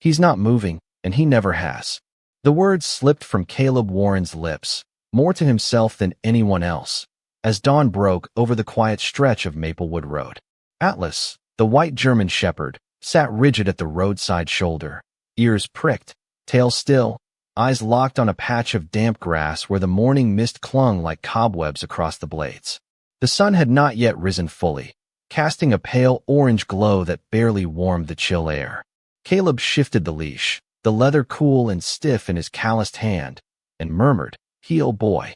He's not moving, and he never has. The words slipped from Caleb Warren's lips, more to himself than anyone else, as dawn broke over the quiet stretch of Maplewood Road. Atlas, the white German shepherd, sat rigid at the roadside shoulder, ears pricked, tail still, eyes locked on a patch of damp grass where the morning mist clung like cobwebs across the blades. The sun had not yet risen fully, casting a pale orange glow that barely warmed the chill air. Caleb shifted the leash, the leather cool and stiff in his calloused hand, and murmured, "Heel, boy."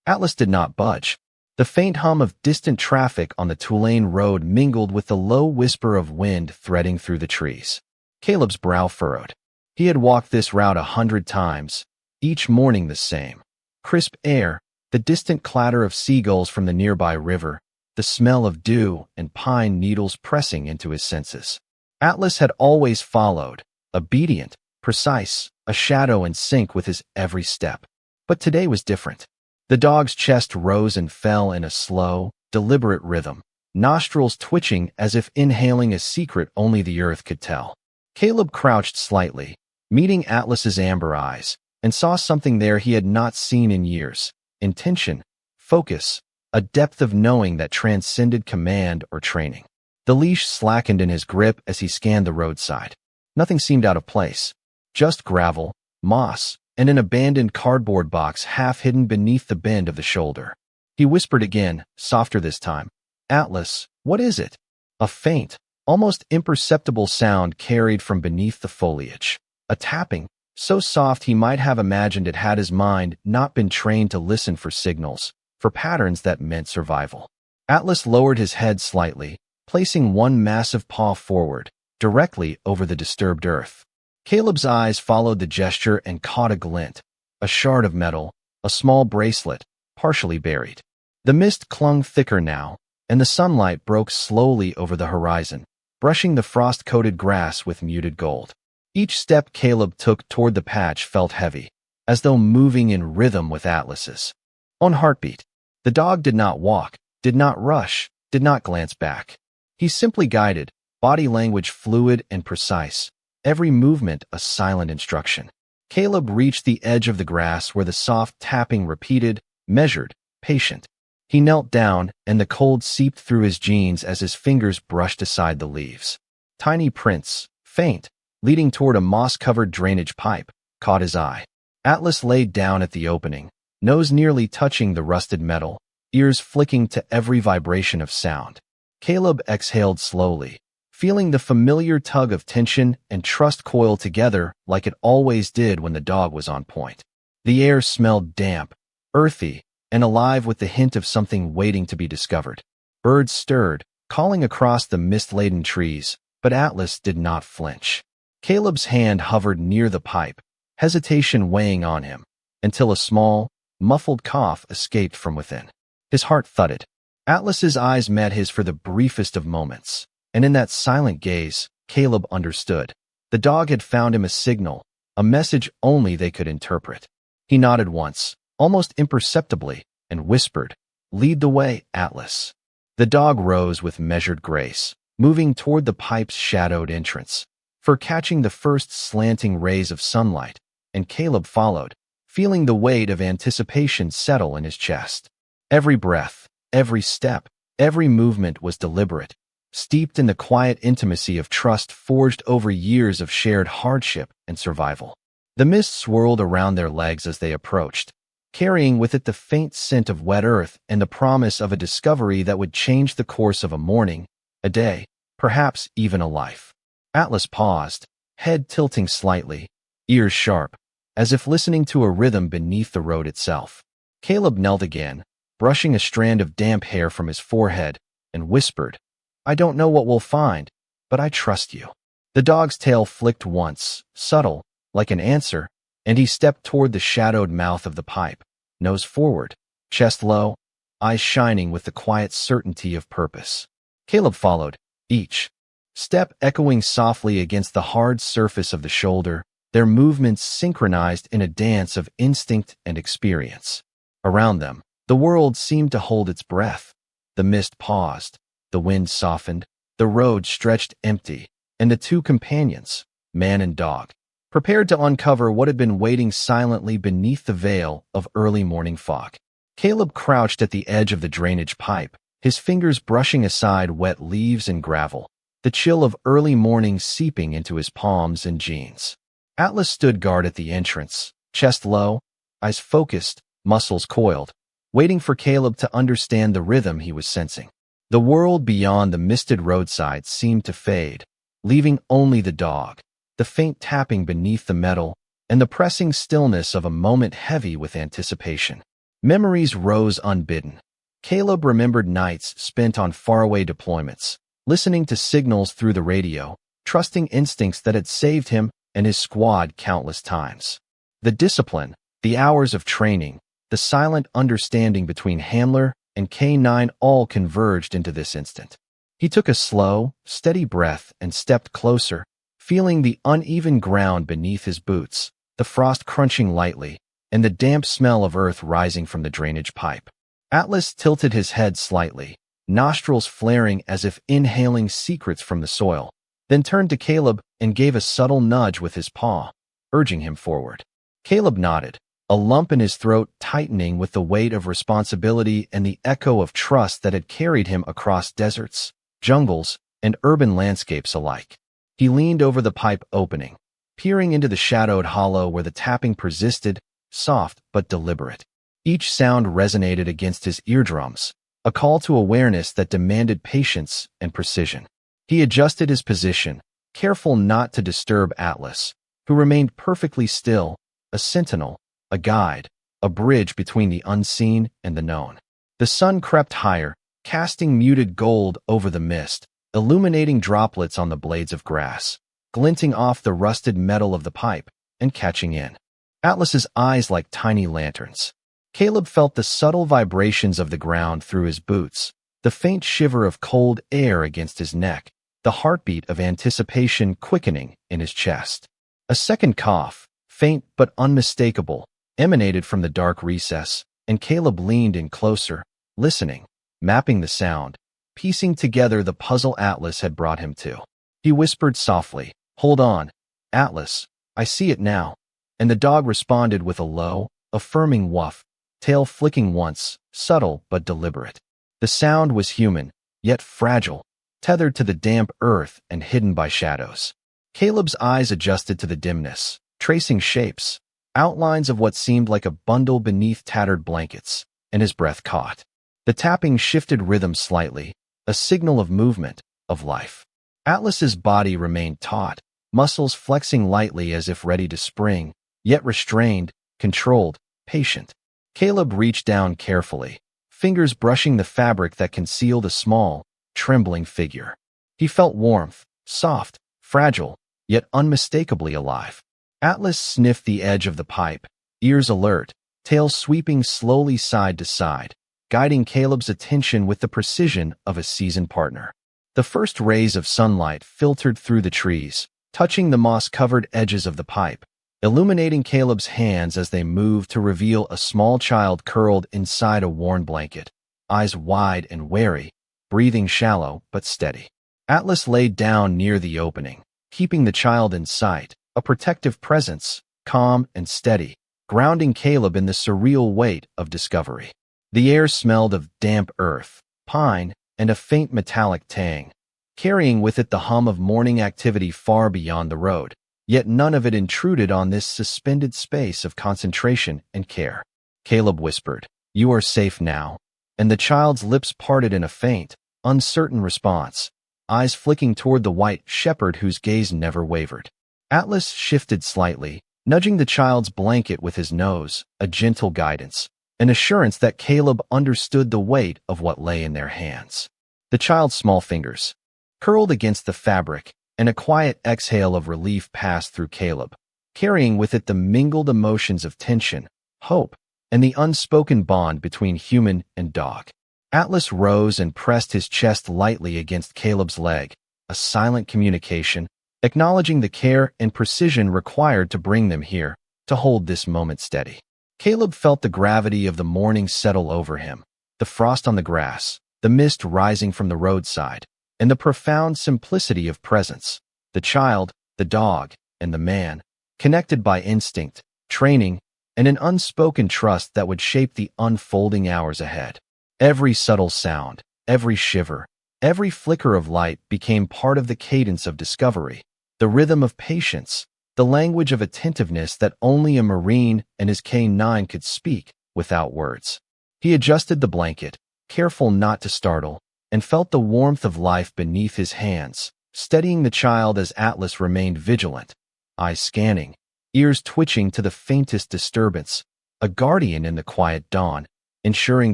Atlas did not budge. The faint hum of distant traffic on the Tulane road mingled with the low whisper of wind threading through the trees. Caleb's brow furrowed. He had walked this route 100 times, each morning the same. Crisp air, the distant clatter of seagulls from the nearby river, the smell of dew and pine needles pressing into his senses. Atlas had always followed, obedient, precise, a shadow in sync with his every step. But today was different. The dog's chest rose and fell in a slow, deliberate rhythm, nostrils twitching as if inhaling a secret only the earth could tell. Caleb crouched slightly, meeting Atlas's amber eyes, and saw something there he had not seen in years: intention, focus, a depth of knowing that transcended command or training. The leash slackened in his grip as he scanned the roadside. Nothing seemed out of place. Just gravel, moss, and an abandoned cardboard box half hidden beneath the bend of the shoulder. He whispered again, softer this time, "Atlas, what is it?" A faint, almost imperceptible sound carried from beneath the foliage. A tapping, so soft he might have imagined it had his mind not been trained to listen for signals, for patterns that meant survival. Atlas lowered his head slightly, placing one massive paw forward, directly over the disturbed earth. Caleb's eyes followed the gesture and caught a glint, a shard of metal, a small bracelet, partially buried. The mist clung thicker now, and the sunlight broke slowly over the horizon, brushing the frost-coated grass with muted gold. Each step Caleb took toward the patch felt heavy, as though moving in rhythm with Atlas's own heartbeat. The dog did not walk, did not rush, did not glance back. He simply guided, body language fluid and precise, every movement a silent instruction. Caleb reached the edge of the grass where the soft tapping repeated, measured, patient. He knelt down, and the cold seeped through his jeans as his fingers brushed aside the leaves. Tiny prints, faint, leading toward a moss-covered drainage pipe, caught his eye. Atlas laid down at the opening, nose nearly touching the rusted metal, ears flicking to every vibration of sound. Caleb exhaled slowly, feeling the familiar tug of tension and trust coil together like it always did when the dog was on point. The air smelled damp, earthy, and alive with the hint of something waiting to be discovered. Birds stirred, calling across the mist-laden trees, but Atlas did not flinch. Caleb's hand hovered near the pipe, hesitation weighing on him, until a small, muffled cough escaped from within. His heart thudded. Atlas's eyes met his for the briefest of moments, and in that silent gaze, Caleb understood. The dog had found him a signal, a message only they could interpret. He nodded once, almost imperceptibly, and whispered, "Lead the way, Atlas." The dog rose with measured grace, moving toward the pipe's shadowed entrance, for catching the first slanting rays of sunlight, and Caleb followed, feeling the weight of anticipation settle in his chest. Every breath, every step, every movement was deliberate, steeped in the quiet intimacy of trust forged over years of shared hardship and survival. The mist swirled around their legs as they approached, carrying with it the faint scent of wet earth and the promise of a discovery that would change the course of a morning, a day, perhaps even a life. Atlas paused, head tilting slightly, ears sharp, as if listening to a rhythm beneath the road itself. Caleb knelt again, brushing a strand of damp hair from his forehead, and whispered, "I don't know what we'll find, but I trust you." The dog's tail flicked once, subtle, like an answer, and he stepped toward the shadowed mouth of the pipe, nose forward, chest low, eyes shining with the quiet certainty of purpose. Caleb followed, each step echoing softly against the hard surface of the shoulder, their movements synchronized in a dance of instinct and experience. Around them, the world seemed to hold its breath. The mist paused, the wind softened, the road stretched empty, and the two companions, man and dog, prepared to uncover what had been waiting silently beneath the veil of early morning fog. Caleb crouched at the edge of the drainage pipe, his fingers brushing aside wet leaves and gravel, the chill of early morning seeping into his palms and jeans. Atlas stood guard at the entrance, chest low, eyes focused, muscles coiled, waiting for Caleb to understand the rhythm he was sensing. The world beyond the misted roadside seemed to fade, leaving only the dog, the faint tapping beneath the metal, and the pressing stillness of a moment heavy with anticipation. Memories rose unbidden. Caleb remembered nights spent on faraway deployments, listening to signals through the radio, trusting instincts that had saved him and his squad countless times. The discipline, the hours of training, the silent understanding between handler and K9 all converged into this instant. He took a slow, steady breath and stepped closer, feeling the uneven ground beneath his boots, the frost crunching lightly, and the damp smell of earth rising from the drainage pipe. Atlas tilted his head slightly, nostrils flaring as if inhaling secrets from the soil, then turned to Caleb and gave a subtle nudge with his paw, urging him forward. Caleb nodded, a lump in his throat tightening with the weight of responsibility and the echo of trust that had carried him across deserts, jungles, and urban landscapes alike. He leaned over the pipe opening, peering into the shadowed hollow where the tapping persisted, soft but deliberate. Each sound resonated against his eardrums, a call to awareness that demanded patience and precision. He adjusted his position, careful not to disturb Atlas, who remained perfectly still, a sentinel, a guide, a bridge between the unseen and the known. The sun crept higher, casting muted gold over the mist, illuminating droplets on the blades of grass, glinting off the rusted metal of the pipe and catching in Atlas's eyes like tiny lanterns. Caleb felt the subtle vibrations of the ground through his boots, the faint shiver of cold air against his neck, the heartbeat of anticipation quickening in his chest. A second cough, faint but unmistakable, emanated from the dark recess, and Caleb leaned in closer, listening, mapping the sound, piecing together the puzzle Atlas had brought him to. He whispered softly, "Hold on, Atlas, I see it now." And the dog responded with a low, affirming woof, tail flicking once, subtle but deliberate. The sound was human, yet fragile, tethered to the damp earth and hidden by shadows. Caleb's eyes adjusted to the dimness, tracing shapes, outlines of what seemed like a bundle beneath tattered blankets, and his breath caught. The tapping shifted rhythm slightly, a signal of movement, of life. Atlas's body remained taut, muscles flexing lightly as if ready to spring, yet restrained, controlled, patient. Caleb reached down carefully, fingers brushing the fabric that concealed a small, trembling figure. He felt warmth, soft, fragile, yet unmistakably alive. Atlas sniffed the edge of the pipe, ears alert, tail sweeping slowly side to side, guiding Caleb's attention with the precision of a seasoned partner. The first rays of sunlight filtered through the trees, touching the moss-covered edges of the pipe, illuminating Caleb's hands as they moved to reveal a small child curled inside a worn blanket, eyes wide and wary, breathing shallow but steady. Atlas laid down near the opening, keeping the child in sight, a protective presence, calm and steady, grounding Caleb in the surreal weight of discovery. The air smelled of damp earth, pine, and a faint metallic tang, carrying with it the hum of morning activity far beyond the road. Yet none of it intruded on this suspended space of concentration and care. Caleb whispered, "You are safe now," and the child's lips parted in a faint, uncertain response, eyes flicking toward the white shepherd whose gaze never wavered. Atlas shifted slightly, nudging the child's blanket with his nose, a gentle guidance, an assurance that Caleb understood the weight of what lay in their hands. The child's small fingers curled against the fabric, and a quiet exhale of relief passed through Caleb, carrying with it the mingled emotions of tension, hope, and the unspoken bond between human and dog. Atlas rose and pressed his chest lightly against Caleb's leg, a silent communication, acknowledging the care and precision required to bring them here, to hold this moment steady. Caleb felt the gravity of the morning settle over him, the frost on the grass, the mist rising from the roadside, and the profound simplicity of presence. The child, the dog, and the man, connected by instinct, training, and an unspoken trust that would shape the unfolding hours ahead. Every subtle sound, every shiver, every flicker of light became part of the cadence of discovery, the rhythm of patience, the language of attentiveness that only a Marine and his K-9 could speak without words. He adjusted the blanket, careful not to startle, and felt the warmth of life beneath his hands, steadying the child as Atlas remained vigilant, eyes scanning, ears twitching to the faintest disturbance, a guardian in the quiet dawn, ensuring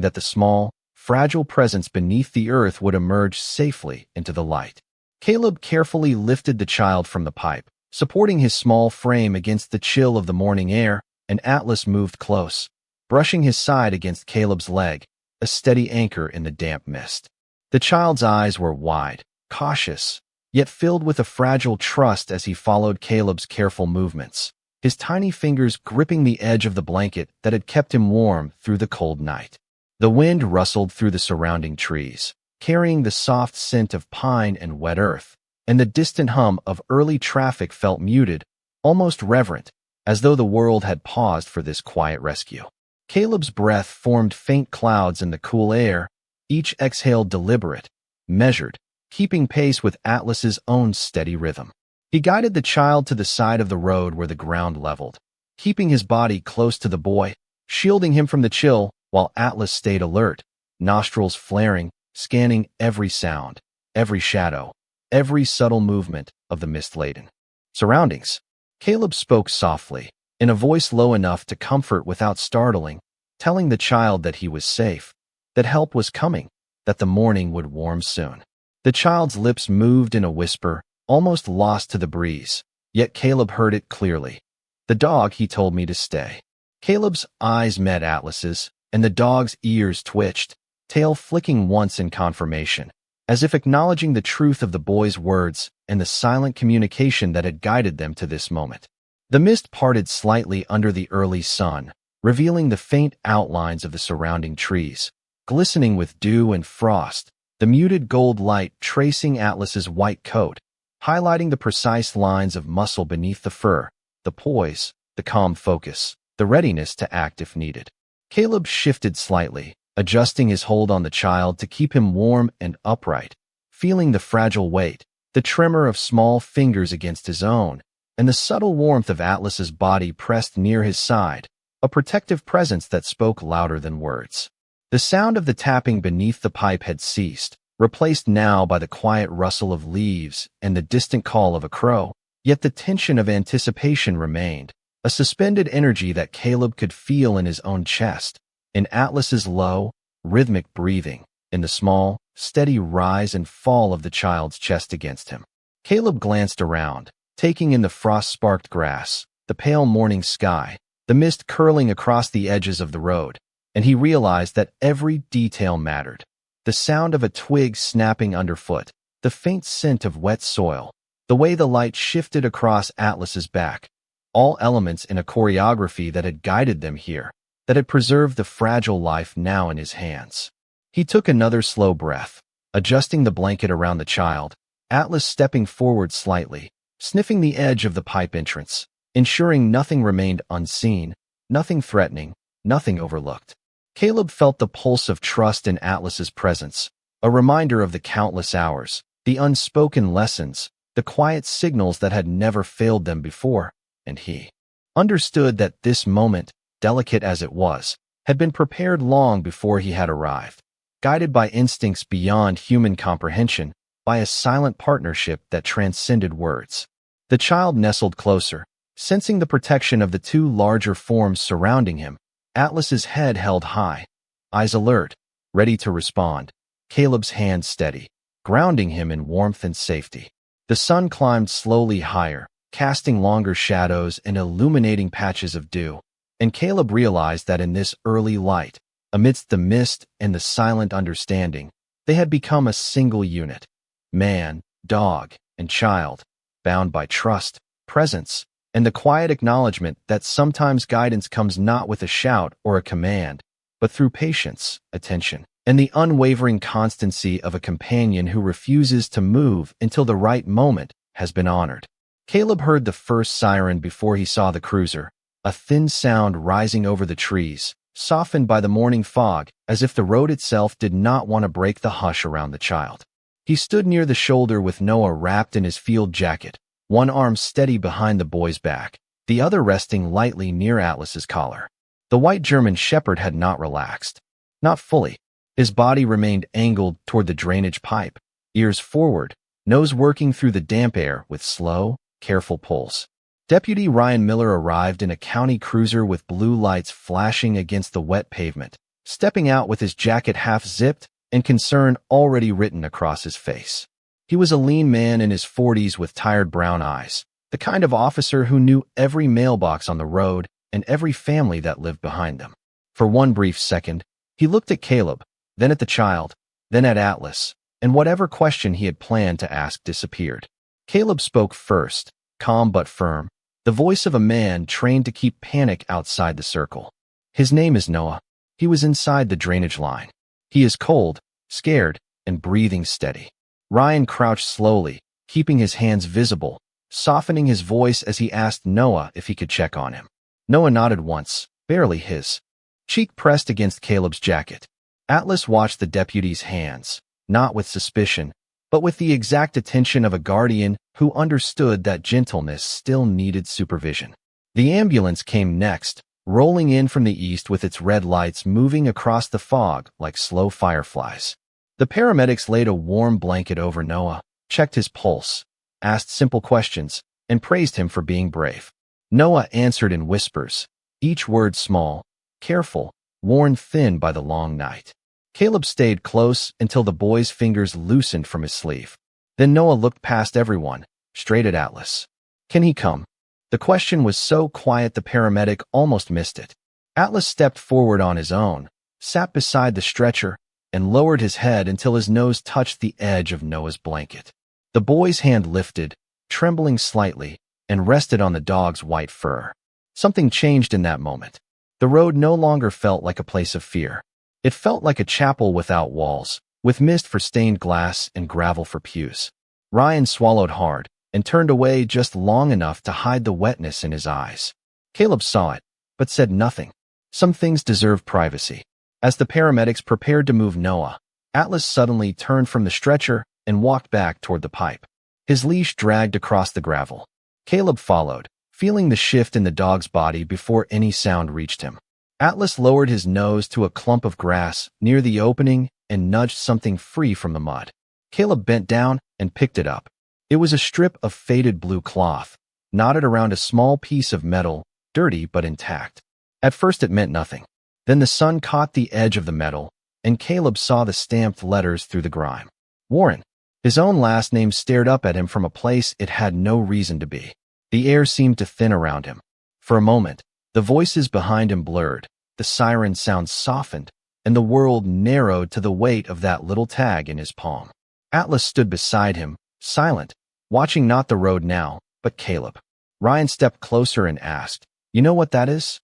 that the small, fragile presence beneath the earth would emerge safely into the light. Caleb carefully lifted the child from the pipe, supporting his small frame against the chill of the morning air, and Atlas moved close, brushing his side against Caleb's leg, a steady anchor in the damp mist. The child's eyes were wide, cautious, yet filled with a fragile trust as he followed Caleb's careful movements, his tiny fingers gripping the edge of the blanket that had kept him warm through the cold night. The wind rustled through the surrounding trees, carrying the soft scent of pine and wet earth, and the distant hum of early traffic felt muted, almost reverent, as though the world had paused for this quiet rescue. Caleb's breath formed faint clouds in the cool air, each exhale deliberate, measured, keeping pace with Atlas's own steady rhythm. He guided the child to the side of the road where the ground leveled, keeping his body close to the boy, shielding him from the chill, while Atlas stayed alert, nostrils flaring, scanning every sound, every shadow, every subtle movement of the mist-laden surroundings. Caleb spoke softly, in a voice low enough to comfort without startling, telling the child that he was safe, that help was coming, that the morning would warm soon. The child's lips moved in a whisper, almost lost to the breeze, yet Caleb heard it clearly. "The dog, he told me to stay." Caleb's eyes met Atlas's, and the dog's ears twitched, tail flicking once in confirmation, as if acknowledging the truth of the boy's words and the silent communication that had guided them to this moment. The mist parted slightly under the early sun, revealing the faint outlines of the surrounding trees, glistening with dew and frost, the muted gold light tracing Atlas's white coat, highlighting the precise lines of muscle beneath the fur, the poise, the calm focus, the readiness to act if needed. Caleb shifted slightly, adjusting his hold on the child to keep him warm and upright, feeling the fragile weight, the tremor of small fingers against his own, and the subtle warmth of Atlas's body pressed near his side, a protective presence that spoke louder than words. The sound of the tapping beneath the pipe had ceased, replaced now by the quiet rustle of leaves and the distant call of a crow, yet the tension of anticipation remained, a suspended energy that Caleb could feel in his own chest, in Atlas's low, rhythmic breathing, in the small, steady rise and fall of the child's chest against him. Caleb glanced around, taking in the frost-sparked grass, the pale morning sky, the mist curling across the edges of the road, and he realized that every detail mattered. The sound of a twig snapping underfoot, the faint scent of wet soil, the way the light shifted across Atlas's back, all elements in a choreography that had guided them here, that had preserved the fragile life now in his hands. He took another slow breath, adjusting the blanket around the child, Atlas stepping forward slightly, sniffing the edge of the pipe entrance, ensuring nothing remained unseen, nothing threatening, nothing overlooked. Caleb felt the pulse of trust in Atlas's presence, a reminder of the countless hours, the unspoken lessons, the quiet signals that had never failed them before, and he understood that this moment, delicate as it was, had been prepared long before he had arrived, guided by instincts beyond human comprehension, by a silent partnership that transcended words. The child nestled closer, sensing the protection of the two larger forms surrounding him, Atlas's head held high, eyes alert, ready to respond, Caleb's hand steady, grounding him in warmth and safety. The sun climbed slowly higher, casting longer shadows and illuminating patches of dew, and Caleb realized that in this early light, amidst the mist and the silent understanding, they had become a single unit, man, dog, and child, bound by trust, presence, and the quiet acknowledgement that sometimes guidance comes not with a shout or a command, but through patience, attention, and the unwavering constancy of a companion who refuses to move until the right moment has been honored. Caleb heard the first siren before he saw the cruiser, a thin sound rising over the trees, softened by the morning fog, as if the road itself did not want to break the hush around the child. He stood near the shoulder with Noah wrapped in his field jacket, one arm steady behind the boy's back, the other resting lightly near Atlas's collar. The white German shepherd had not relaxed. Not fully. His body remained angled toward the drainage pipe, ears forward, nose working through the damp air with slow, careful pulls. Deputy Ryan Miller arrived in a county cruiser with blue lights flashing against the wet pavement, stepping out with his jacket half-zipped and concern already written across his face. He was a lean man in his 40s with tired brown eyes, the kind of officer who knew every mailbox on the road and every family that lived behind them. For one brief second, he looked at Caleb, then at the child, then at Atlas, and whatever question he had planned to ask disappeared. Caleb spoke first, calm but firm, the voice of a man trained to keep panic outside the circle. His name is Noah. He was inside the drainage line. He is cold, scared, and breathing steady. Ryan crouched slowly, keeping his hands visible, softening his voice as he asked Noah if he could check on him. Noah nodded once, barely his cheek pressed against Caleb's jacket. Atlas watched the deputy's hands, not with suspicion, but with the exact attention of a guardian who understood that gentleness still needed supervision. The ambulance came next, rolling in from the east with its red lights moving across the fog like slow fireflies. The paramedics laid a warm blanket over Noah, checked his pulse, asked simple questions, and praised him for being brave. Noah answered in whispers, each word small, careful, worn thin by the long night. Caleb stayed close until the boy's fingers loosened from his sleeve. Then Noah looked past everyone, straight at Atlas. Can he come? The question was so quiet the paramedic almost missed it. Atlas stepped forward on his own, sat beside the stretcher, and lowered his head until his nose touched the edge of Noah's blanket. The boy's hand lifted, trembling slightly, and rested on the dog's white fur. Something changed in that moment. The road no longer felt like a place of fear. It felt like a chapel without walls, with mist for stained glass and gravel for pews. Ryan swallowed hard and turned away just long enough to hide the wetness in his eyes. Caleb saw it, but said nothing. Some things deserve privacy. As the paramedics prepared to move Noah, Atlas suddenly turned from the stretcher and walked back toward the pipe. His leash dragged across the gravel. Caleb followed, feeling the shift in the dog's body before any sound reached him. Atlas lowered his nose to a clump of grass near the opening and nudged something free from the mud. Caleb bent down and picked it up. It was a strip of faded blue cloth, knotted around a small piece of metal, dirty but intact. At first it meant nothing. Then the sun caught the edge of the metal, and Caleb saw the stamped letters through the grime. Warren. His own last name stared up at him from a place it had no reason to be. The air seemed to thin around him. For a moment, the voices behind him blurred, the siren sound softened, and the world narrowed to the weight of that little tag in his palm. Atlas stood beside him, silent, watching not the road now, but Caleb. Ryan stepped closer and asked, "You know what that is?"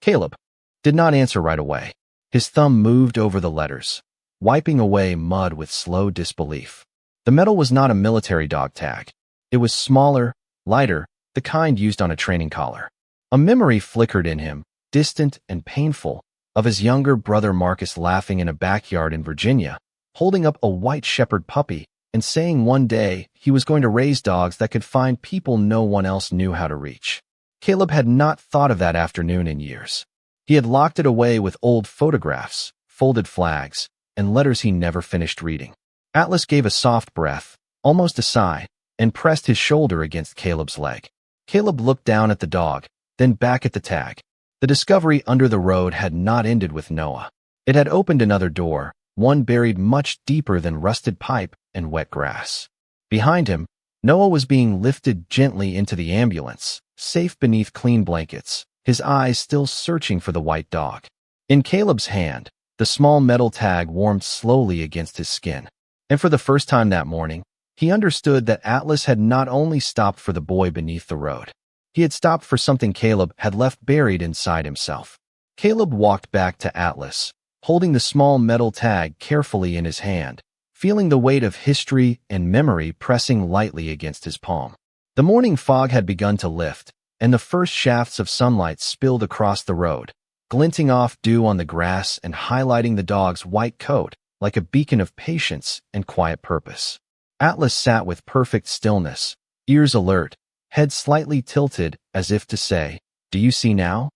Caleb did not answer right away. His thumb moved over the letters, wiping away mud with slow disbelief. The metal was not a military dog tag. It was smaller, lighter, the kind used on a training collar. A memory flickered in him, distant and painful, of his younger brother Marcus laughing in a backyard in Virginia, holding up a white shepherd puppy and saying one day he was going to raise dogs that could find people no one else knew how to reach. Caleb had not thought of that afternoon in years. He had locked it away with old photographs, folded flags, and letters he never finished reading. Atlas gave a soft breath, almost a sigh, and pressed his shoulder against Caleb's leg. Caleb looked down at the dog, then back at the tag. The discovery under the road had not ended with Noah. It had opened another door, one buried much deeper than rusted pipe and wet grass. Behind him, Noah was being lifted gently into the ambulance, safe beneath clean blankets, his eyes still searching for the white dog. In Caleb's hand, the small metal tag warmed slowly against his skin. And for the first time that morning, he understood that Atlas had not only stopped for the boy beneath the road. He had stopped for something Caleb had left buried inside himself. Caleb walked back to Atlas, holding the small metal tag carefully in his hand, feeling the weight of history and memory pressing lightly against his palm. The morning fog had begun to lift, and the first shafts of sunlight spilled across the road, glinting off dew on the grass and highlighting the dog's white coat like a beacon of patience and quiet purpose. Atlas sat with perfect stillness, ears alert, head slightly tilted as if to say, "Do you see now?"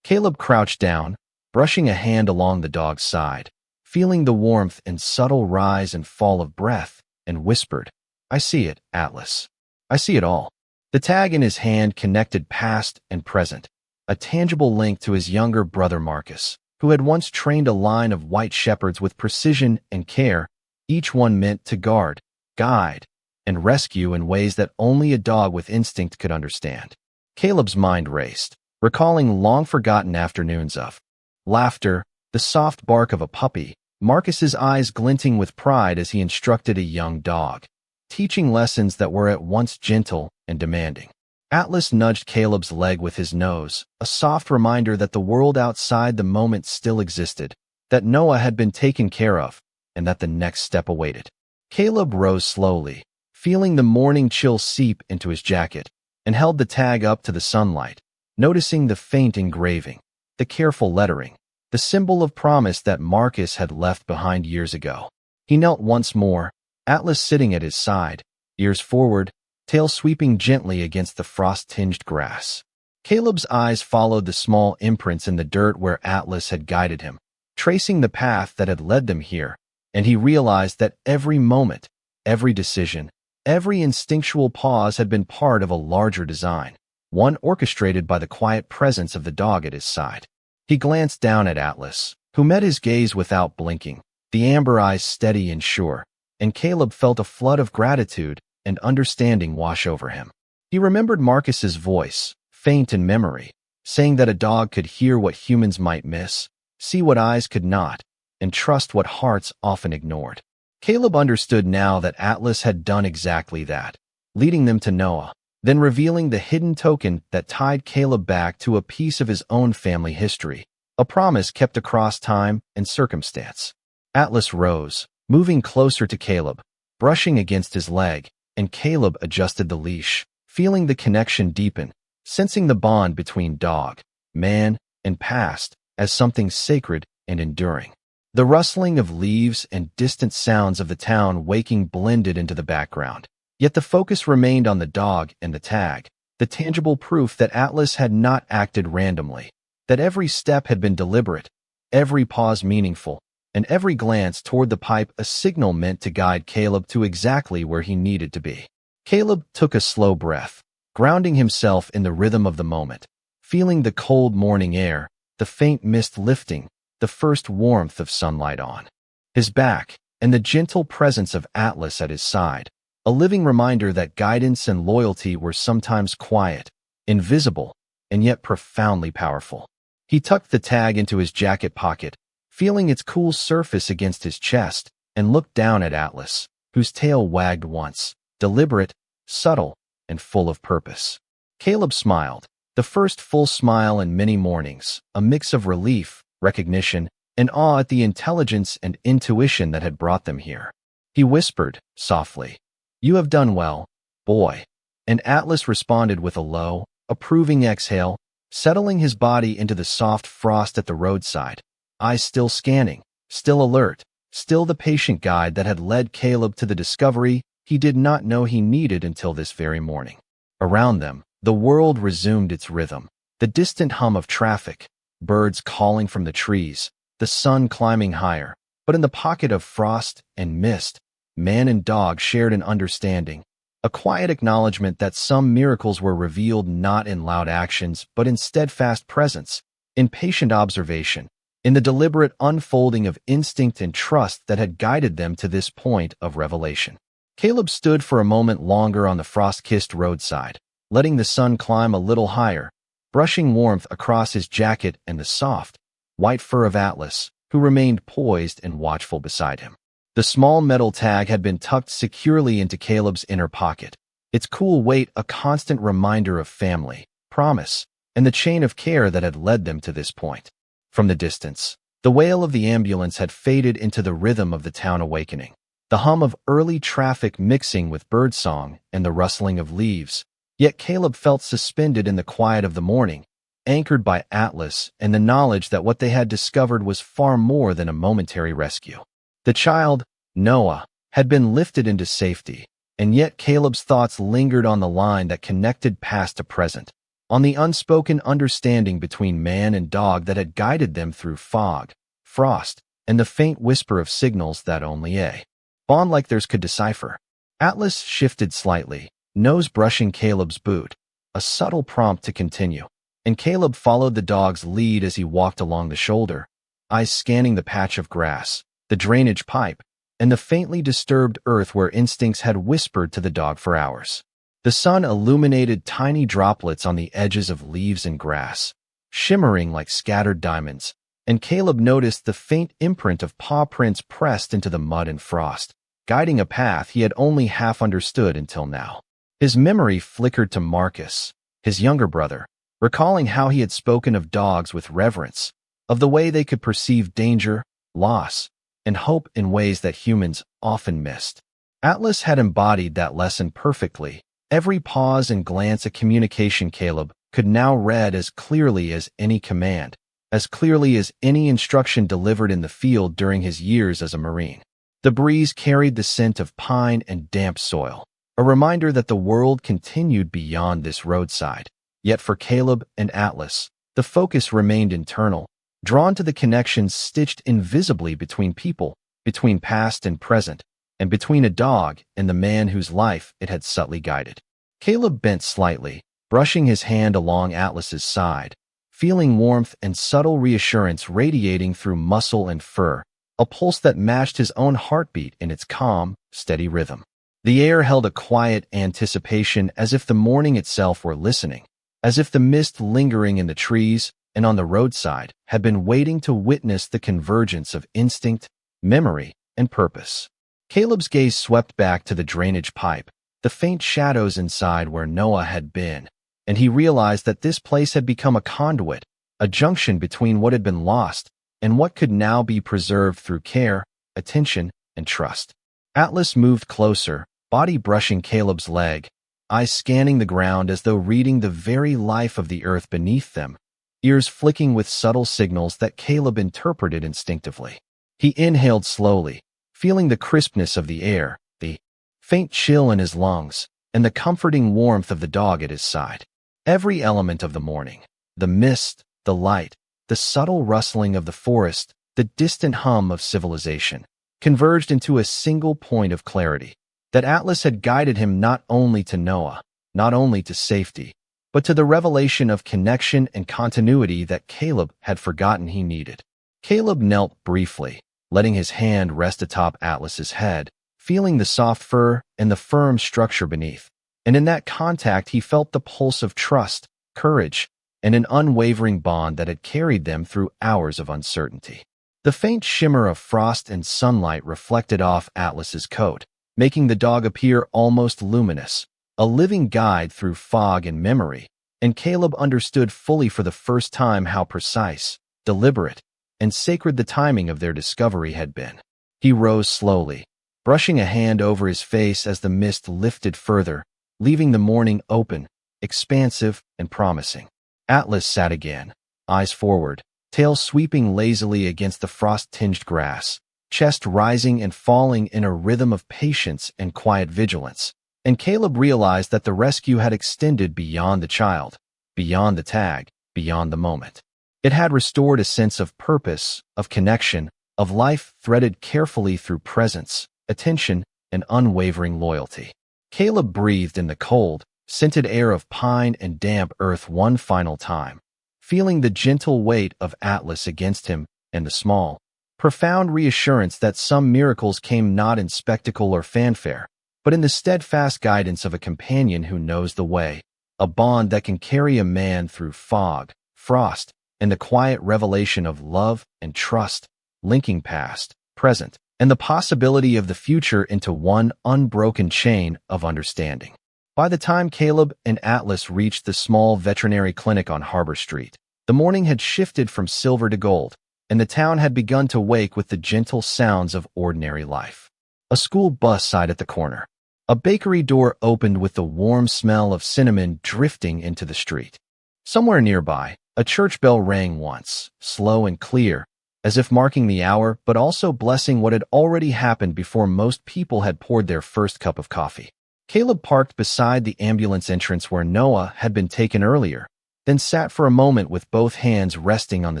Caleb crouched down, brushing a hand along the dog's side, feeling the warmth and subtle rise and fall of breath, and whispered, "I see it, Atlas. I see it all." The tag in his hand connected past and present, a tangible link to his younger brother Marcus, who had once trained a line of white shepherds with precision and care, each one meant to guard, guide, and rescue in ways that only a dog with instinct could understand. Caleb's mind raced, recalling long-forgotten afternoons of laughter, the soft bark of a puppy, Marcus's eyes glinting with pride as he instructed a young dog, teaching lessons that were at once gentle and demanding. Atlas nudged Caleb's leg with his nose, a soft reminder that the world outside the moment still existed, that Noah had been taken care of, and that the next step awaited. Caleb rose slowly, feeling the morning chill seep into his jacket, and held the tag up to the sunlight, noticing the faint engraving, the careful lettering, the symbol of promise that Marcus had left behind years ago. He knelt once more, Atlas sitting at his side, ears forward, tail sweeping gently against the frost-tinged grass. Caleb's eyes followed the small imprints in the dirt where Atlas had guided him, tracing the path that had led them here, and he realized that every moment, every decision, every instinctual pause had been part of a larger design, one orchestrated by the quiet presence of the dog at his side. He glanced down at Atlas, who met his gaze without blinking, the amber eyes steady and sure, and Caleb felt a flood of gratitude and understanding wash over him. He remembered Marcus's voice, faint in memory, saying that a dog could hear what humans might miss, see what eyes could not, and trust what hearts often ignored. Caleb understood now that Atlas had done exactly that, leading them to Noah, then revealing the hidden token that tied Caleb back to a piece of his own family history, a promise kept across time and circumstance. Atlas rose, moving closer to Caleb, brushing against his leg, and Caleb adjusted the leash, feeling the connection deepen, sensing the bond between dog, man, and past as something sacred and enduring. The rustling of leaves and distant sounds of the town waking blended into the background, yet the focus remained on the dog and the tag, the tangible proof that Atlas had not acted randomly, that every step had been deliberate, every pause meaningful, and every glance toward the pipe a signal meant to guide Caleb to exactly where he needed to be. Caleb took a slow breath, grounding himself in the rhythm of the moment, feeling the cold morning air, the faint mist lifting, the first warmth of sunlight on his back, and the gentle presence of Atlas at his side, a living reminder that guidance and loyalty were sometimes quiet, invisible, and yet profoundly powerful. He tucked the tag into his jacket pocket, feeling its cool surface against his chest, and looked down at Atlas, whose tail wagged once, deliberate, subtle, and full of purpose. Caleb smiled, the first full smile in many mornings, a mix of relief, recognition, and awe at the intelligence and intuition that had brought them here. He whispered, softly, "You have done well, boy," and Atlas responded with a low, approving exhale, settling his body into the soft frost at the roadside, eyes still scanning, still alert, still the patient guide that had led Caleb to the discovery he did not know he needed until this very morning. Around them, the world resumed its rhythm, the distant hum of traffic, birds calling from the trees, the sun climbing higher, but in the pocket of frost and mist, man and dog shared an understanding, a quiet acknowledgement that some miracles were revealed not in loud actions but in steadfast presence, in patient observation, in the deliberate unfolding of instinct and trust that had guided them to this point of revelation. Caleb stood for a moment longer on the frost-kissed roadside, letting the sun climb a little higher, brushing warmth across his jacket and the soft, white fur of Atlas, who remained poised and watchful beside him. The small metal tag had been tucked securely into Caleb's inner pocket, its cool weight a constant reminder of family, promise, and the chain of care that had led them to this point. From the distance, the wail of the ambulance had faded into the rhythm of the town awakening, the hum of early traffic mixing with birdsong and the rustling of leaves, Yet Caleb felt suspended in the quiet of the morning, anchored by Atlas and the knowledge that what they had discovered was far more than a momentary rescue. The child, Noah, had been lifted into safety, and yet Caleb's thoughts lingered on the line that connected past to present, on the unspoken understanding between man and dog that had guided them through fog, frost, and the faint whisper of signals that only a bond like theirs could decipher. Atlas shifted slightly, nose brushing Caleb's boot, a subtle prompt to continue, and Caleb followed the dog's lead as he walked along the shoulder, eyes scanning the patch of grass, the drainage pipe, and the faintly disturbed earth where instincts had whispered to the dog for hours. The sun illuminated tiny droplets on the edges of leaves and grass, shimmering like scattered diamonds, and Caleb noticed the faint imprint of paw prints pressed into the mud and frost, guiding a path he had only half understood until now. His memory flickered to Marcus, his younger brother, recalling how he had spoken of dogs with reverence, of the way they could perceive danger, loss, and hope in ways that humans often missed. Atlas had embodied that lesson perfectly. Every pause and glance at communication Caleb could now read as clearly as any command, as clearly as any instruction delivered in the field during his years as a Marine. The breeze carried the scent of pine and damp soil, a reminder that the world continued beyond this roadside. Yet for Caleb and Atlas, the focus remained internal, drawn to the connections stitched invisibly between people, between past and present, and between a dog and the man whose life it had subtly guided. Caleb bent slightly, brushing his hand along Atlas's side, feeling warmth and subtle reassurance radiating through muscle and fur, a pulse that matched his own heartbeat in its calm, steady rhythm. The air held a quiet anticipation as if the morning itself were listening, as if the mist lingering in the trees and on the roadside had been waiting to witness the convergence of instinct, memory, and purpose. Caleb's gaze swept back to the drainage pipe, the faint shadows inside where Noah had been, and he realized that this place had become a conduit, a junction between what had been lost and what could now be preserved through care, attention, and trust. Atlas moved closer, body brushing Caleb's leg, eyes scanning the ground as though reading the very life of the earth beneath them, ears flicking with subtle signals that Caleb interpreted instinctively. He inhaled slowly, feeling the crispness of the air, the faint chill in his lungs, and the comforting warmth of the dog at his side. Every element of the morning, the mist, the light, the subtle rustling of the forest, the distant hum of civilization, converged into a single point of clarity, that Atlas had guided him not only to Noah, not only to safety, but to the revelation of connection and continuity that Caleb had forgotten he needed. Caleb knelt briefly, letting his hand rest atop Atlas's head, feeling the soft fur and the firm structure beneath. And in that contact he felt the pulse of trust, courage, and an unwavering bond that had carried them through hours of uncertainty. The faint shimmer of frost and sunlight reflected off Atlas's coat, making the dog appear almost luminous, a living guide through fog and memory, and Caleb understood fully for the first time how precise, deliberate, and sacred the timing of their discovery had been. He rose slowly, brushing a hand over his face as the mist lifted further, leaving the morning open, expansive, and promising. Atlas sat again, eyes forward, tail sweeping lazily against the frost-tinged grass, chest rising and falling in a rhythm of patience and quiet vigilance. And Caleb realized that the rescue had extended beyond the child, beyond the tag, beyond the moment. It had restored a sense of purpose, of connection, of life threaded carefully through presence, attention, and unwavering loyalty. Caleb breathed in the cold, scented air of pine and damp earth one final time, feeling the gentle weight of Atlas against him and the small, profound reassurance that some miracles came not in spectacle or fanfare, but in the steadfast guidance of a companion who knows the way, a bond that can carry a man through fog, frost, and the quiet revelation of love and trust, linking past, present, and the possibility of the future into one unbroken chain of understanding. By the time Caleb and Atlas reached the small veterinary clinic on Harbor Street, the morning had shifted from silver to gold, and the town had begun to wake with the gentle sounds of ordinary life. A school bus sighed at the corner, A bakery door opened with the warm smell of cinnamon drifting into the street. Somewhere nearby, a church bell rang once, slow and clear, as if marking the hour but also blessing what had already happened before most people had poured their first cup of coffee. Caleb parked beside the ambulance entrance where Noah had been taken earlier, then sat for a moment with both hands resting on the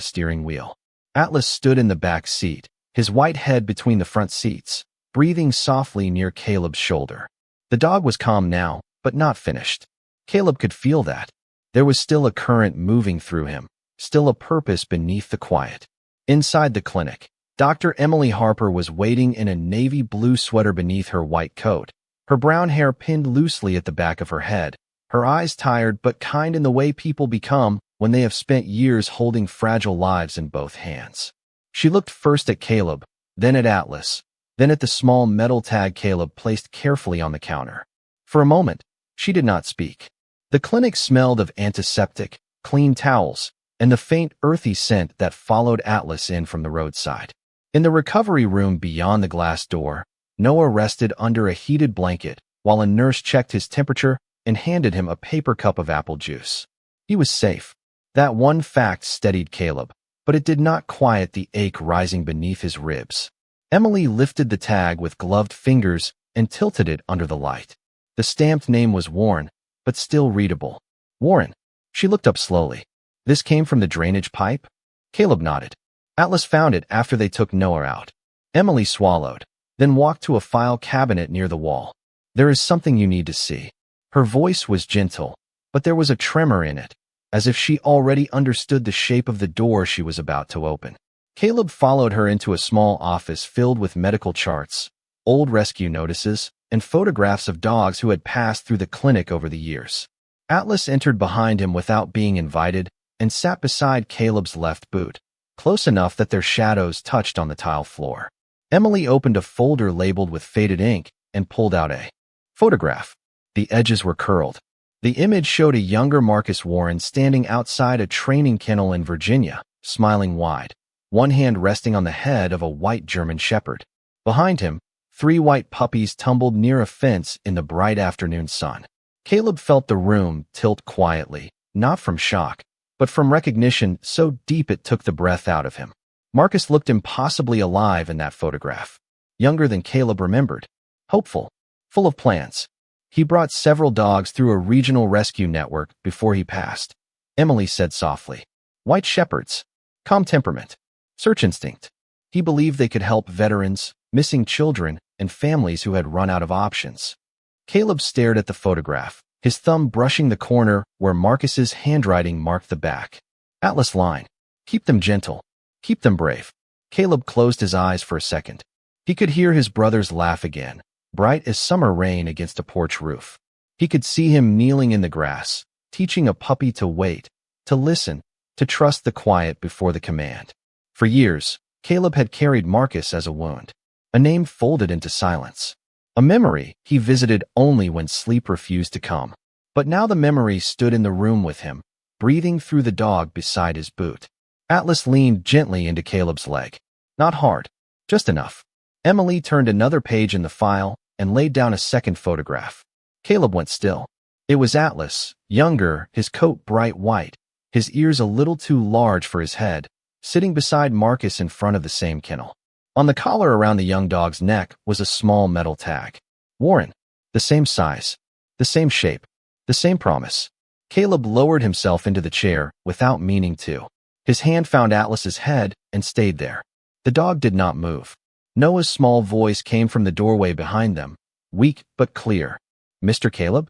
steering wheel. Atlas stood in the back seat, his white head between the front seats, breathing softly near Caleb's shoulder. The dog was calm now, but not finished. Caleb could feel that. There was still a current moving through him, still a purpose beneath the quiet. Inside the clinic, Dr. Emily Harper was waiting in a navy blue sweater beneath her white coat, her brown hair pinned loosely at the back of her head, her eyes tired but kind in the way people become when they have spent years holding fragile lives in both hands. She looked first at Caleb, then at Atlas, then at the small metal tag Caleb placed carefully on the counter. For a moment, she did not speak. The clinic smelled of antiseptic, clean towels, and the faint earthy scent that followed Atlas in from the roadside. In the recovery room beyond the glass door, Noah rested under a heated blanket while a nurse checked his temperature and handed him a paper cup of apple juice. He was safe. That one fact steadied Caleb, but it did not quiet the ache rising beneath his ribs. Emily lifted the tag with gloved fingers and tilted it under the light. The stamped name was Warren, but still readable. Warren. She looked up slowly. This came from the drainage pipe? Caleb nodded. Atlas found it after they took Noah out. Emily swallowed, then walked to a file cabinet near the wall. There is something you need to see. Her voice was gentle, but there was a tremor in it, as if she already understood the shape of the door she was about to open. Caleb followed her into a small office filled with medical charts, old rescue notices, and photographs of dogs who had passed through the clinic over the years. Atlas entered behind him without being invited and sat beside Caleb's left boot, close enough that their shadows touched on the tile floor. Emily opened a folder labeled with faded ink and pulled out a photograph. The edges were curled. The image showed a younger Marcus Warren standing outside a training kennel in Virginia, smiling wide, one hand resting on the head of a white German shepherd. Behind him, 3 white puppies tumbled near a fence in the bright afternoon sun. Caleb felt the room tilt quietly, not from shock, but from recognition so deep it took the breath out of him. Marcus looked impossibly alive in that photograph. Younger than Caleb remembered. Hopeful. Full of plans. He brought several dogs through a regional rescue network before he passed. Emily said softly. White shepherds. Calm temperament. Search instinct. He believed they could help veterans, missing children, and families who had run out of options. Caleb stared at the photograph, his thumb brushing the corner where Marcus's handwriting marked the back. Atlas line. Keep them gentle. Keep them brave. Caleb closed his eyes for a second. He could hear his brother's laugh again, bright as summer rain against a porch roof. He could see him kneeling in the grass, teaching a puppy to wait, to listen, to trust the quiet before the command. For years, Caleb had carried Marcus as a wound, a name folded into silence, a memory he visited only when sleep refused to come. But now the memory stood in the room with him, breathing through the dog beside his boot. Atlas leaned gently into Caleb's leg. Not hard, just enough. Emily turned another page in the file and laid down a second photograph. Caleb went still. It was Atlas, younger, his coat bright white, his ears a little too large for his head, sitting beside Marcus in front of the same kennel. On the collar around the young dog's neck was a small metal tag. Warren. The same size. The same shape. The same promise. Caleb lowered himself into the chair without meaning to. His hand found Atlas's head and stayed there. The dog did not move. Noah's small voice came from the doorway behind them, weak but clear. Mr. Caleb?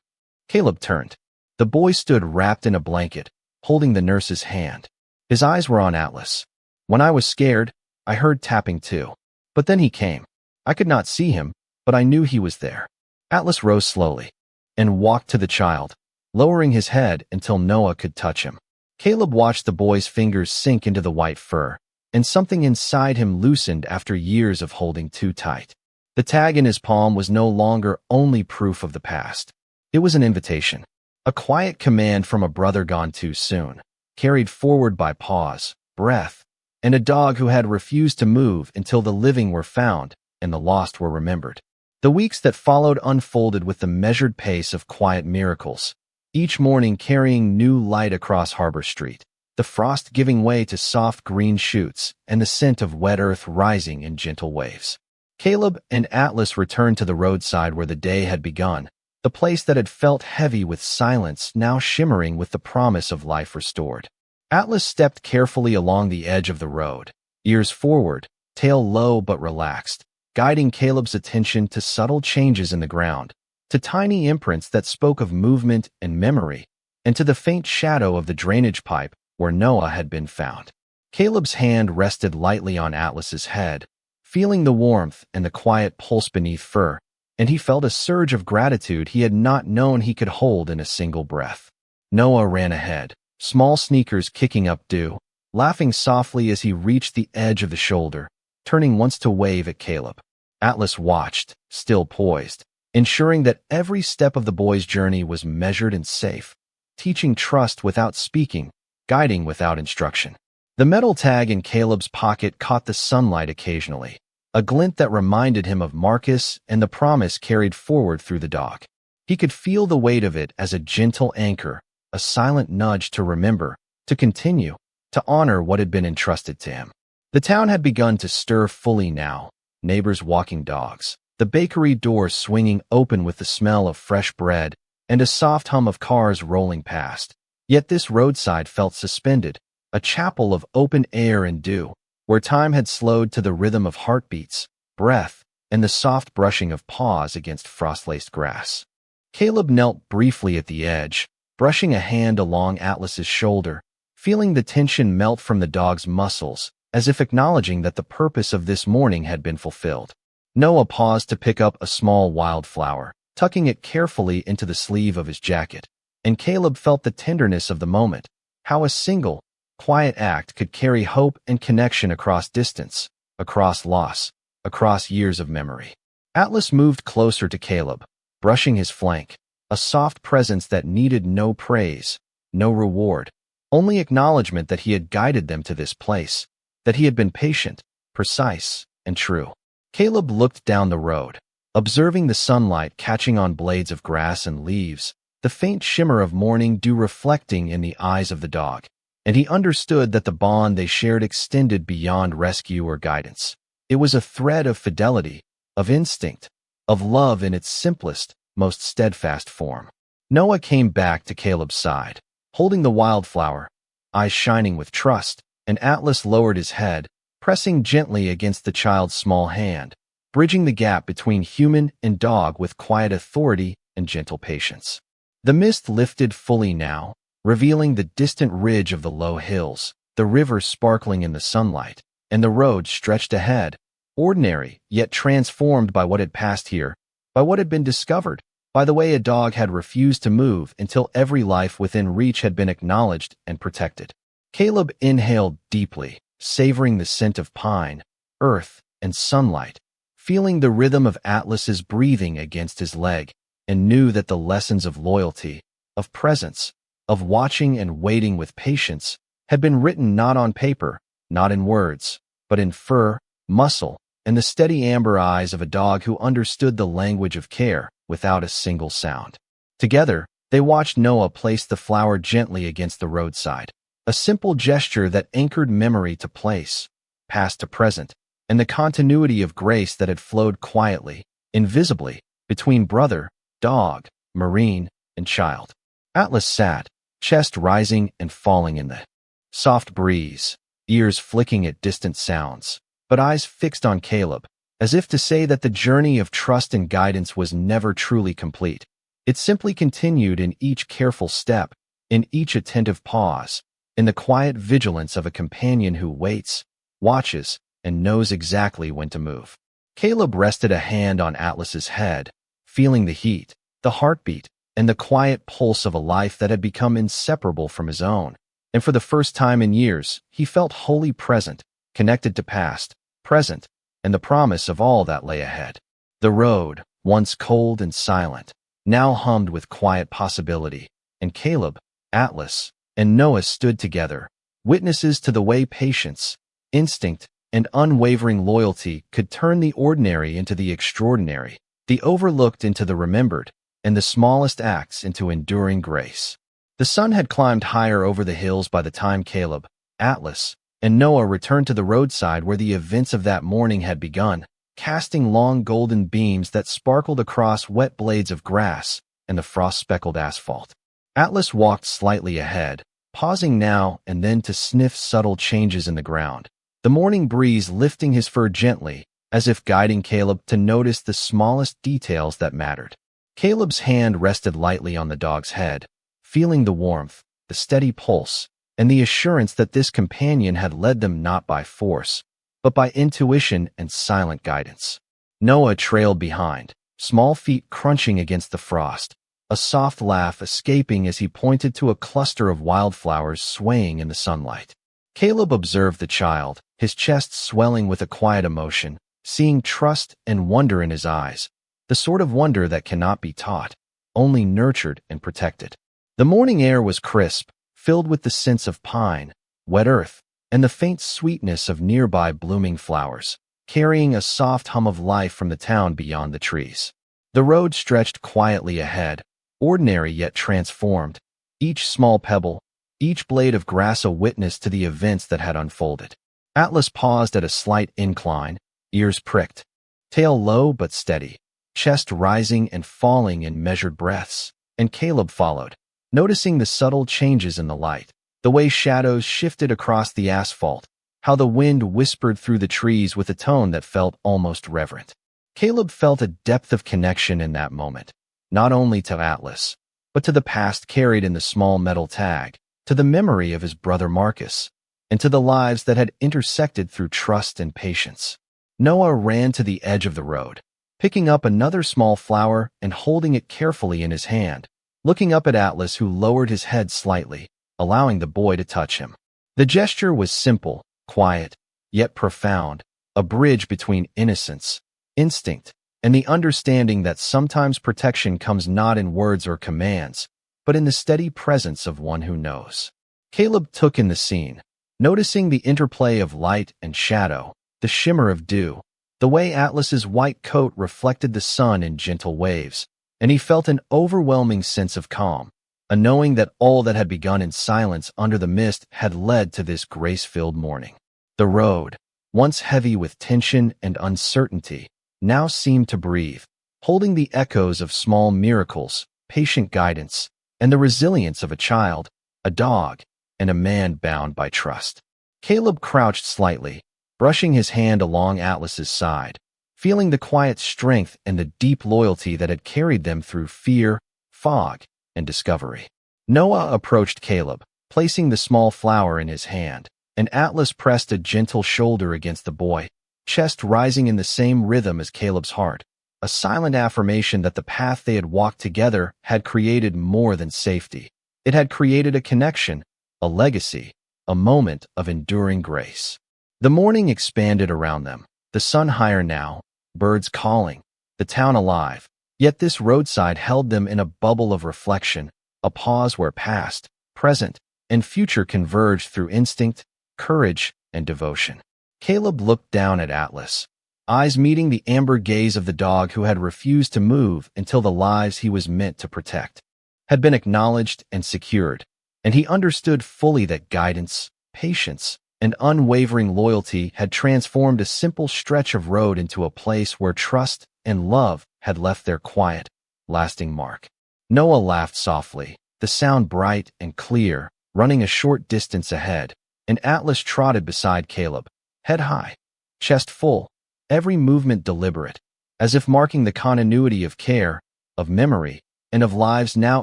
Caleb turned. The boy stood wrapped in a blanket, holding the nurse's hand. His eyes were on Atlas. When I was scared, I heard tapping too. But then he came. I could not see him, but I knew he was there. Atlas rose slowly and walked to the child, lowering his head until Noah could touch him. Caleb watched the boy's fingers sink into the white fur, and something inside him loosened after years of holding too tight. The tag in his palm was no longer only proof of the past. It was an invitation, a quiet command from a brother gone too soon, carried forward by pause, breath, and a dog who had refused to move until the living were found and the lost were remembered. The weeks that followed unfolded with the measured pace of quiet miracles, each morning carrying new light across Harbor Street, the frost giving way to soft green shoots and the scent of wet earth rising in gentle waves. Caleb and Atlas returned to the roadside where the day had begun, the place that had felt heavy with silence now shimmering with the promise of life restored. Atlas stepped carefully along the edge of the road, ears forward, tail low but relaxed, guiding Caleb's attention to subtle changes in the ground, to tiny imprints that spoke of movement and memory, and to the faint shadow of the drainage pipe where Noah had been found. Caleb's hand rested lightly on Atlas's head, feeling the warmth and the quiet pulse beneath fur, and he felt a surge of gratitude he had not known he could hold in a single breath. Noah ran ahead, small sneakers kicking up dew, laughing softly as he reached the edge of the shoulder, turning once to wave at Caleb. Atlas watched, still poised, ensuring that every step of the boy's journey was measured and safe, teaching trust without speaking, guiding without instruction. The metal tag in Caleb's pocket caught the sunlight occasionally, a glint that reminded him of Marcus and the promise carried forward through the dog. He could feel the weight of it as a gentle anchor, a silent nudge to remember, to continue, to honor what had been entrusted to him. The town had begun to stir fully now, neighbors walking dogs, the bakery door swinging open with the smell of fresh bread, and a soft hum of cars rolling past. Yet this roadside felt suspended, a chapel of open air and dew, where time had slowed to the rhythm of heartbeats, breath, and the soft brushing of paws against frost-laced grass. Caleb knelt briefly at the edge, brushing a hand along Atlas's shoulder, feeling the tension melt from the dog's muscles, as if acknowledging that the purpose of this morning had been fulfilled. Noah paused to pick up a small wildflower, tucking it carefully into the sleeve of his jacket, and Caleb felt the tenderness of the moment, how a single, quiet act could carry hope and connection across distance, across loss, across years of memory. Atlas moved closer to Caleb, brushing his flank, a soft presence that needed no praise, no reward, only acknowledgement that he had guided them to this place, that he had been patient, precise, and true. Caleb looked down the road, observing the sunlight catching on blades of grass and leaves, the faint shimmer of morning dew reflecting in the eyes of the dog, and he understood that the bond they shared extended beyond rescue or guidance. It was a thread of fidelity, of instinct, of love in its simplest, most steadfast form. Noah came back to Caleb's side, holding the wildflower, eyes shining with trust, and Atlas lowered his head, pressing gently against the child's small hand, bridging the gap between human and dog with quiet authority and gentle patience. The mist lifted fully now, revealing the distant ridge of the low hills, the river sparkling in the sunlight, and the road stretched ahead, ordinary yet transformed by what had passed here, by what had been discovered, by the way a dog had refused to move until every life within reach had been acknowledged and protected. Caleb inhaled deeply, savoring the scent of pine, earth, and sunlight, feeling the rhythm of Atlas's breathing against his leg, and knew that the lessons of loyalty, of presence, of watching and waiting with patience had been written not on paper, not in words, but in fur, muscle, and the steady amber eyes of a dog who understood the language of care without a single sound. Together, they watched Noah place the flower gently against the roadside, a simple gesture that anchored memory to place, past to present, and the continuity of grace that had flowed quietly, invisibly, between brother, dog, marine, and child. Atlas sat, chest rising and falling in the soft breeze, ears flicking at distant sounds, but eyes fixed on Caleb, as if to say that the journey of trust and guidance was never truly complete. It simply continued in each careful step, in each attentive pause, in the quiet vigilance of a companion who waits, watches, and knows exactly when to move. Caleb rested a hand on Atlas's head, feeling the heat, the heartbeat, and the quiet pulse of a life that had become inseparable from his own. And for the first time in years, he felt wholly present, connected to past, present, and the promise of all that lay ahead. The road, once cold and silent, now hummed with quiet possibility, and Caleb, Atlas, and Noah stood together, witnesses to the way patience, instinct, and unwavering loyalty could turn the ordinary into the extraordinary, the overlooked into the remembered, and the smallest acts into enduring grace. The sun had climbed higher over the hills by the time Caleb, Atlas, and Noah returned to the roadside where the events of that morning had begun, casting long golden beams that sparkled across wet blades of grass and the frost-speckled asphalt. Atlas walked slightly ahead, pausing now and then to sniff subtle changes in the ground, the morning breeze lifting his fur gently, as if guiding Caleb to notice the smallest details that mattered. Caleb's hand rested lightly on the dog's head, feeling the warmth, the steady pulse, and the assurance that this companion had led them not by force, but by intuition and silent guidance. Noah trailed behind, small feet crunching against the frost, a soft laugh escaping as he pointed to a cluster of wildflowers swaying in the sunlight. Caleb observed the child, his chest swelling with a quiet emotion, seeing trust and wonder in his eyes, the sort of wonder that cannot be taught, only nurtured and protected. The morning air was crisp, filled with the scents of pine, wet earth, and the faint sweetness of nearby blooming flowers, carrying a soft hum of life from the town beyond the trees. The road stretched quietly ahead, ordinary yet transformed, each small pebble, each blade of grass a witness to the events that had unfolded. Atlas paused at a slight incline, ears pricked, tail low but steady, chest rising and falling in measured breaths, and Caleb followed, noticing the subtle changes in the light, the way shadows shifted across the asphalt, how the wind whispered through the trees with a tone that felt almost reverent. Caleb felt a depth of connection in that moment, not only to Atlas, but to the past carried in the small metal tag, to the memory of his brother Marcus, and to the lives that had intersected through trust and patience. Noah ran to the edge of the road, picking up another small flower and holding it carefully in his hand, looking up at Atlas, who lowered his head slightly, allowing the boy to touch him. The gesture was simple, quiet, yet profound, a bridge between innocence, instinct, and the understanding that sometimes protection comes not in words or commands, but in the steady presence of one who knows. Caleb took in the scene, noticing the interplay of light and shadow, the shimmer of dew, the way Atlas's white coat reflected the sun in gentle waves, and he felt an overwhelming sense of calm, a knowing that all that had begun in silence under the mist had led to this grace-filled morning. The road, once heavy with tension and uncertainty, now seemed to breathe, holding the echoes of small miracles, patient guidance, and the resilience of a child, a dog, and a man bound by trust. Caleb crouched slightly, brushing his hand along Atlas's side, feeling the quiet strength and the deep loyalty that had carried them through fear, fog, and discovery. Noah approached Caleb, placing the small flower in his hand, and Atlas pressed a gentle shoulder against the boy, chest rising in the same rhythm as Caleb's heart, a silent affirmation that the path they had walked together had created more than safety. It had created a connection, a legacy, a moment of enduring grace. The morning expanded around them, the sun higher now, birds calling, the town alive, yet this roadside held them in a bubble of reflection, a pause where past, present, and future converged through instinct, courage, and devotion. Caleb looked down at Atlas, eyes meeting the amber gaze of the dog who had refused to move until the lives he was meant to protect had been acknowledged and secured, and he understood fully that guidance, patience, and unwavering loyalty had transformed a simple stretch of road into a place where trust and love had left their quiet, lasting mark. Noah laughed softly, the sound bright and clear, running a short distance ahead, and Atlas trotted beside Caleb, head high, chest full, every movement deliberate, as if marking the continuity of care, of memory, and of lives now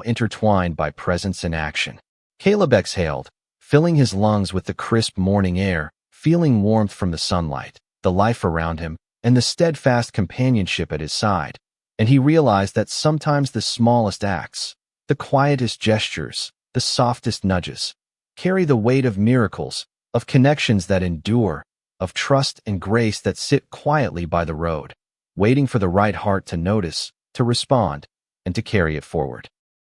intertwined by presence and action. Caleb exhaled, filling his lungs with the crisp morning air, feeling warmth from the sunlight, the life around him, and the steadfast companionship at his side, and he realized that sometimes the smallest acts, the quietest gestures, the softest nudges, carry the weight of miracles, of connections that endure, of trust and grace that sit quietly by the road, waiting for the right heart to notice, to respond, and to carry it forward.